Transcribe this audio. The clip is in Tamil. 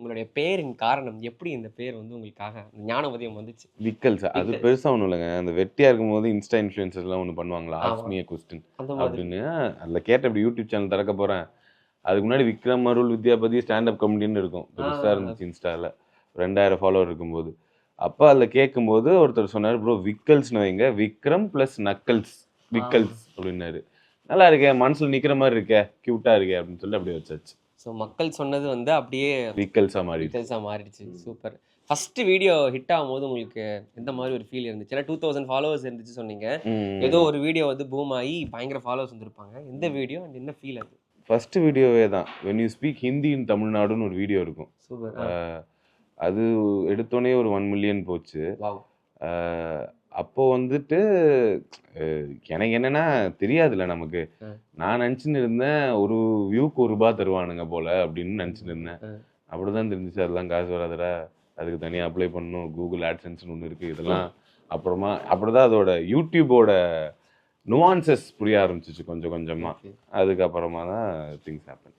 உங்களுடைய பேரின் காரணம் எப்படி இந்த பேர் வந்து உங்களுக்காக ஞான உதயம் வந்துச்சு? விக்கல்ஸ் அது விக்கல்ஸ். பெருசா ஒண்ணும் இல்லங்க. அந்த வெட்டியா இருக்கும்போது இன்ஸ்டா இன்ஃப்ளூயன்சர்ஸ்லாம் ஒண்ணு பண்ணுவாங்கல்ல, ஆஸ்க் ஆமா. மீ எ கொஸ்டின் அந்த மாதிரி. அப்படின்னு. அதில கேட்டேன் இப்படி யூடியூப் சேனல் திறக்க போறேன். அதுக்கு முன்னாடி விக்ரம், அருள், வித்யாபதி ஸ்டாண்ட் அப் காமெடின்னு இருக்கும். பெருசா ஆ. இருந்துச்சு இன்ஸ்டால. 2000 ஃபாலோவர் இருக்கும்போது. அப்ப அதில கேட்கும்போது ஒருத்தர் சொன்னாரு, "ப்ரோ விக்கல்ஸ்ன்னு வைங்க. விக்ரம் பிளஸ் நக்கல்ஸ் ஆ. விக்கல்ஸ்" அப்படின்னாரு. நல்லா இருக்கே, மனசுல நிக்கிற மாரி இருக்கே, கியூட்டா இருக்கே அப்படின்னு சொல்லி அப்படியே வச்சாச்சு. ஸோ மக்கள் சொன்னது வந்து அப்படியே விக்கல்ஸா மாறிடுச்சு. டீட்டெயில்ஸா மாறிடுச்சு. சூப்பர். ஃபர்ஸ்ட் வீடியோ ஹிட் ஆகும்போது உங்களுக்கு எந்த மாரி ஒரு ஃபீல் இருந்துச்சு? ஏன்னா 2000 ஃபாலோவர்ஸ் இருந்துச்சு சொன்னீங்க. ஏதோ ம். ஒரு வீடியோ வந்து பூம் ஆயி பயங்கர ஃபாலோவர்ஸ் வந்திருப்பாங்க. எந்த வீடியோ அண்ட் என்ன ஃபீல் அது? ஃபர்ஸ்ட் வீடியோவே தான். வென் யூ ஸ்பீக் ஹிந்தி இன் தமிழ்நாடுன்னு ஒரு வீடியோ இருக்கும். சூப்பர். அ அது எடுத்தோனே ஒரு 1 மில்லியன் போச்சு. வாவ்! அ அப்போ வந்துட்டு அ எனக்கு என்னன்னா தெரியாதுல்ல நமக்கு. அ, நான் நெனச்சுன்னு இருந்தேன், ஒரு வியூக்கு ரூ. 1 தருவானுங்க போல அப்படின்னு நெனச்சுன்னு இருந்தேன். அ. அப்படிதான் தெரிஞ்சுச்சு அதெல்லாம் காசு வராதுடா. அதுக்கு தனியா அப்ளை பண்ணணும். Google AdSenseன்னு ஒண்ணு இருக்கு. இதெல்லாம் அப்புறமா அப்படிதான் அதோட YouTubeஓட நுவான்சஸ் புரிய ஆரம்பிச்சுச்சு கொஞ்சம் கொஞ்சமா. ஓகே. அதுக்கப்புறமா தான் திங்ஸ் ஹேப்பன்.